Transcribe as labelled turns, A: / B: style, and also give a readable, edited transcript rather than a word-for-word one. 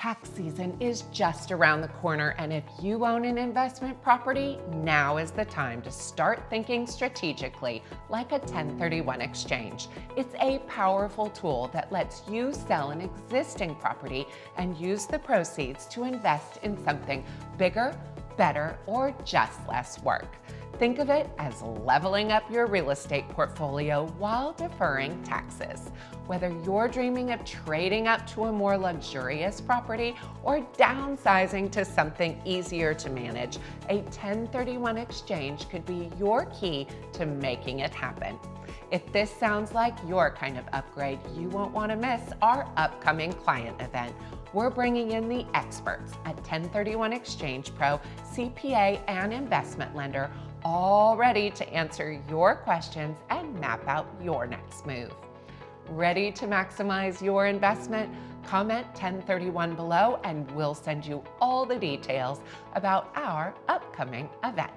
A: Tax season is just around the corner, and if you own an investment property, now is the time to start thinking strategically, like a 1031 exchange. It's a powerful tool that lets you sell an existing property and use the proceeds to invest in something bigger, better, or just less work. Think of it as leveling up your real estate portfolio while deferring taxes. Whether you're dreaming of trading up to a more luxurious property or downsizing to something easier to manage, a 1031 exchange could be your key to making it happen. If this sounds like your kind of upgrade, you won't want to miss our upcoming client event. We're bringing in the experts at 1031 Exchange Pro, CPA, and investment lender, all ready to answer your questions and map out your next move. Ready to maximize your investment? Comment 1031 below and we'll send you all the details about our upcoming event.